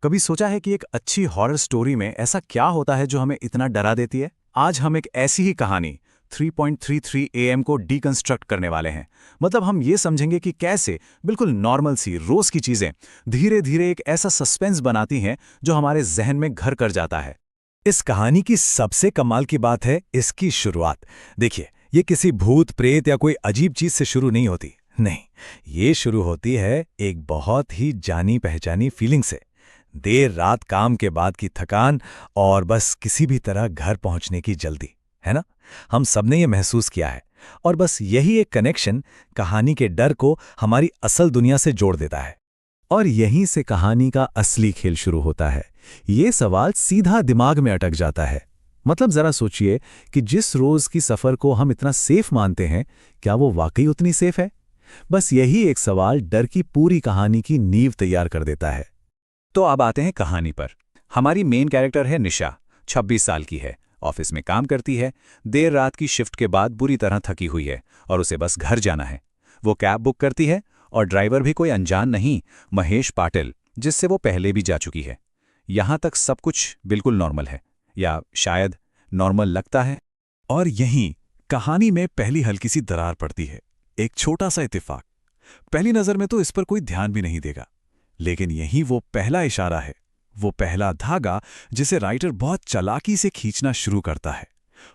कभी सोचा है कि एक अच्छी हॉरर स्टोरी में ऐसा क्या होता है जो हमें इतना डरा देती है? आज हम एक ऐसी ही कहानी 3.33 AM को डीकंस्ट्रक्ट करने वाले हैं। मतलब हम ये समझेंगे कि कैसे बिल्कुल नॉर्मल सी रोज की चीजें धीरे धीरे एक ऐसा सस्पेंस बनाती हैं जो हमारे जहन में घर कर जाता है। इस कहानी की सबसे कमाल की बात है इसकी शुरुआत। देखिए, ये किसी भूत प्रेत या कोई अजीब चीज से शुरू नहीं होती। नहीं, ये शुरू होती है एक बहुत ही जानी पहचानी फीलिंग से। देर रात काम के बाद की थकान और बस किसी भी तरह घर पहुंचने की जल्दी, है ना? हम सबने ये महसूस किया है। और बस यही एक कनेक्शन कहानी के डर को हमारी असल दुनिया से जोड़ देता है। और यहीं से कहानी का असली खेल शुरू होता है। ये सवाल सीधा दिमाग में अटक जाता है। मतलब जरा सोचिए कि जिस रोज की सफर को हम इतना सेफ मानते हैं, क्या वो वाकई उतनी सेफ है? बस यही एक सवाल डर की पूरी कहानी की नींव तैयार कर देता है। तो अब आते हैं कहानी पर। हमारी मेन कैरेक्टर है निशा। 26 साल की है, ऑफिस में काम करती है। देर रात की शिफ्ट के बाद बुरी तरह थकी हुई है और उसे बस घर जाना है। वो कैब बुक करती है और ड्राइवर भी कोई अनजान नहीं, महेश पाटिल, जिससे वो पहले भी जा चुकी है। यहां तक सब कुछ बिल्कुल नॉर्मल है, या शायद नॉर्मल लगता है। और यहीं कहानी में पहली हल्की सी दरार पड़ती है। एक छोटा सा इत्तेफाक। पहली नजर में तो इस पर कोई ध्यान भी नहीं देगा, लेकिन यही वो पहला इशारा है, वो पहला धागा जिसे राइटर बहुत चालाकी से खींचना शुरू करता है।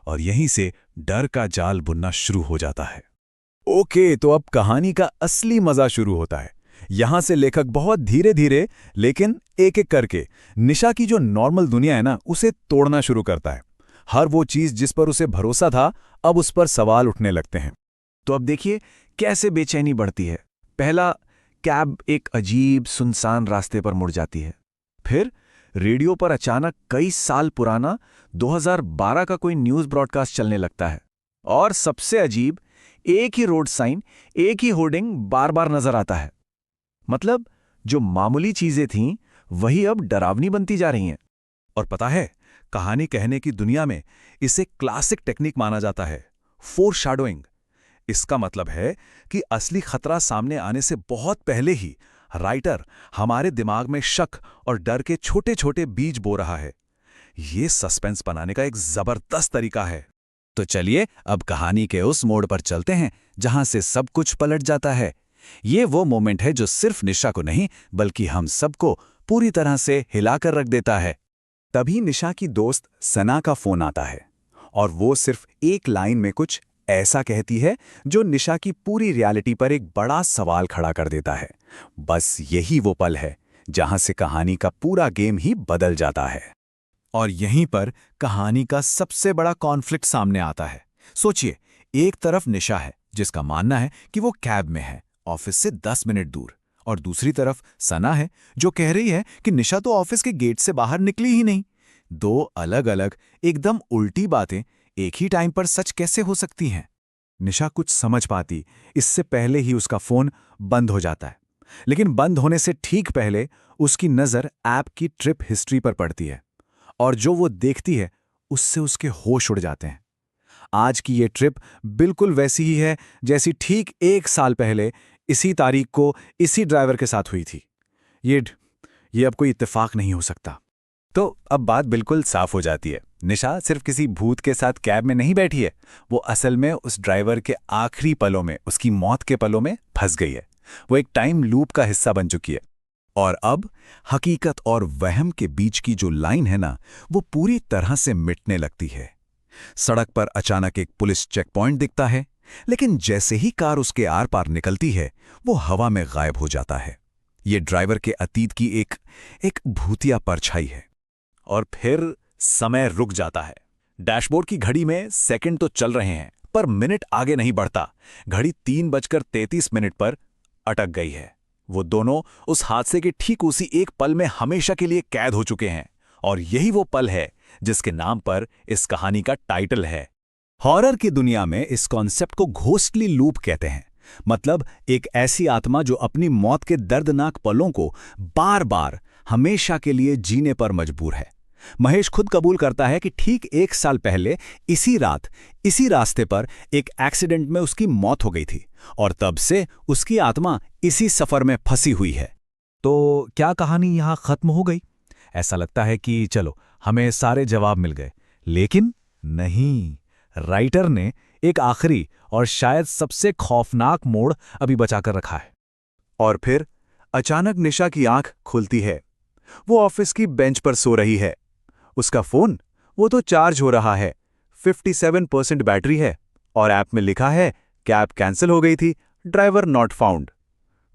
और यहीं से डर का जाल बुनना शुरू हो जाता है। ओके, तो अब कहानी का असली मजा शुरू होता है। यहां से लेखक बहुत धीरे धीरे लेकिन एक एक करके निशा की जो नॉर्मल दुनिया है ना, उसे तोड़ना शुरू करता है। हर वो चीज जिस पर उसे भरोसा था, अब उस पर सवाल उठने लगते हैं। तो अब देखिए कैसे बेचैनी बढ़ती है। पहला, कैब एक अजीब सुनसान रास्ते पर मुड़ जाती है। फिर रेडियो पर अचानक कई साल पुराना 2012 का कोई न्यूज़ ब्रॉडकास्ट चलने लगता है। और सबसे अजीब, एक ही रोड साइन, एक ही होर्डिंग बार बार नजर आता है। मतलब जो मामूली चीजें थीं वही अब डरावनी बनती जा रही हैं। और पता है, कहानी कहने की दुनिया में इसे क्लासिक टेक्निक माना जाता है, फोरशैडोइंग। इसका मतलब है कि असली खतरा सामने आने से बहुत पहले ही राइटर हमारे दिमाग में शक और डर के छोटे छोटे बीज बो रहा है। यह सस्पेंस बनाने का एक जबरदस्त तरीका है। तो चलिए अब कहानी के उस मोड़ पर चलते हैं जहां से सब कुछ पलट जाता है। ये वो मोमेंट है जो सिर्फ निशा को नहीं बल्कि हम सबको पूरी तरह से हिलाकर रख देता है। तभी निशा की दोस्त सना का फोन आता है और वो सिर्फ एक लाइन में कुछ ऐसा कहती है जो निशा की पूरी रियलिटी पर एक बड़ा सवाल खड़ा कर देता है। बस यही वो पल है जहां से कहानी का पूरा गेम ही बदल जाता है। और यहीं पर कहानी का सबसे बड़ा कॉन्फ्लिक्ट सामने आता है। सोचिए, एक तरफ निशा है जिसका मानना है कि वो कैब में है, ऑफिस से 10 मिनट दूर, और दूसरी तरफ सना है जो कह रही है कि निशा तो ऑफिस के गेट से बाहर निकली ही नहीं। दो अलग अलग एकदम उल्टी बातें एक ही टाइम पर सच कैसे हो सकती हैं? निशा कुछ समझ पाती इससे पहले ही उसका फोन बंद हो जाता है। लेकिन बंद होने से ठीक पहले उसकी नज़र ऐप की ट्रिप हिस्ट्री पर पड़ती है, और जो वो देखती है उससे उसके होश उड़ जाते हैं। आज की ये ट्रिप बिल्कुल वैसी ही है जैसी ठीक 1 साल पहले इसी तारीख को इसी ड्राइवर के साथ हुई थी। ये अब कोई इत्तेफाक नहीं हो सकता। तो अब बात बिल्कुल साफ हो जाती है। निशा सिर्फ किसी भूत के साथ कैब में नहीं बैठी है, वो असल में उस ड्राइवर के आखिरी पलों में, उसकी मौत के पलों में फंस गई है। वो एक टाइम लूप का हिस्सा बन चुकी है। और अब हकीकत और वहम के बीच की जो लाइन है ना, वो पूरी तरह से मिटने लगती है। सड़क पर अचानक एक पुलिस चेक पॉइंट दिखता है, लेकिन जैसे ही कार उसके आर पार निकलती है, वो हवा में गायब हो जाता है। ये ड्राइवर के अतीत की एक भूतिया परछाई है। और फिर समय रुक जाता है। डैशबोर्ड की घड़ी में सेकंड तो चल रहे हैं, पर मिनट आगे नहीं बढ़ता। घड़ी 3:33 पर अटक गई है। वो दोनों उस हादसे के ठीक उसी एक पल में हमेशा के लिए कैद हो चुके हैं। और यही वो पल है जिसके नाम पर इस कहानी का टाइटल है। हॉरर की दुनिया में इस कॉन्सेप्ट को घोस्टली लूप कहते हैं। मतलब एक ऐसी आत्मा जो अपनी मौत के दर्दनाक पलों को बार बार हमेशा के लिए जीने पर मजबूर है। महेश खुद कबूल करता है कि ठीक 1 साल पहले इसी रात इसी रास्ते पर एक एक्सीडेंट में उसकी मौत हो गई थी, और तब से उसकी आत्मा इसी सफर में फंसी हुई है। तो क्या कहानी यहां खत्म हो गई? ऐसा लगता है कि चलो हमें सारे जवाब मिल गए, लेकिन नहीं, राइटर ने एक आखिरी और शायद सबसे खौफनाक मोड़ अभी बचाकर रखा है। और फिर अचानक निशा की आंख खुलती है। वो ऑफिस की बेंच पर सो रही है। उसका फोन, वो तो चार्ज हो रहा है, 57% बैटरी है, और ऐप में लिखा है कैब कैंसिल हो गई थी, ड्राइवर नॉट फाउंड।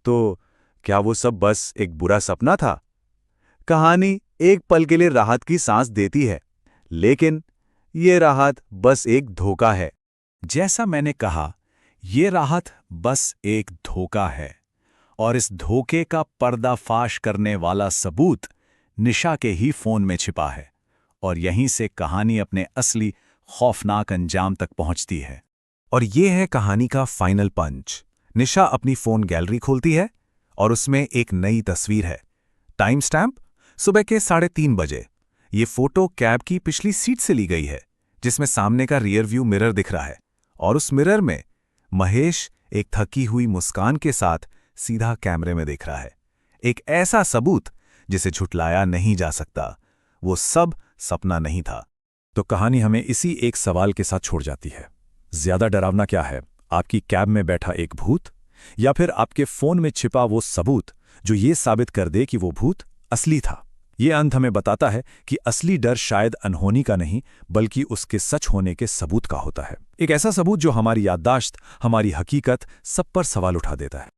तो क्या वो सब बस एक बुरा सपना था? कहानी एक पल के लिए राहत की सांस देती है, लेकिन ये राहत बस एक धोखा है। जैसा मैंने कहा, ये राहत बस एक धोखा है, और इस धोखे का पर्दाफाश करने वाला सबूत निशा के ही फोन में छिपा है, और यहीं से कहानी अपने असली खौफनाक अंजाम तक पहुंचती है। और ये है कहानी का फाइनल पंच। निशा अपनी फोन गैलरी खोलती है और उसमें एक नई तस्वीर है। टाइम स्टैम्प सुबह के 3:30 बजे। ये फोटो कैब की पिछली सीट से ली गई है, जिसमें सामने का रियर व्यू मिरर दिख रहा है, और उस मिरर में महेश एक थकी हुई मुस्कान के साथ सीधा कैमरे में देख रहा है। एक ऐसा सबूत जिसे झुटलाया नहीं जा सकता। वो सब सपना नहीं था। तो कहानी हमें इसी एक सवाल के साथ छोड़ जाती है। ज्यादा डरावना क्या है, आपकी कैब में बैठा एक भूत, या फिर आपके फोन में छिपा वो सबूत जो ये साबित कर दे कि वो भूत असली था? ये अंत हमें बताता है कि असली डर शायद अनहोनी का नहीं, बल्कि उसके सच होने के सबूत का होता है। एक ऐसा सबूत जो हमारी याददाश्त, हमारी हकीकत, सब पर सवाल उठा देता है।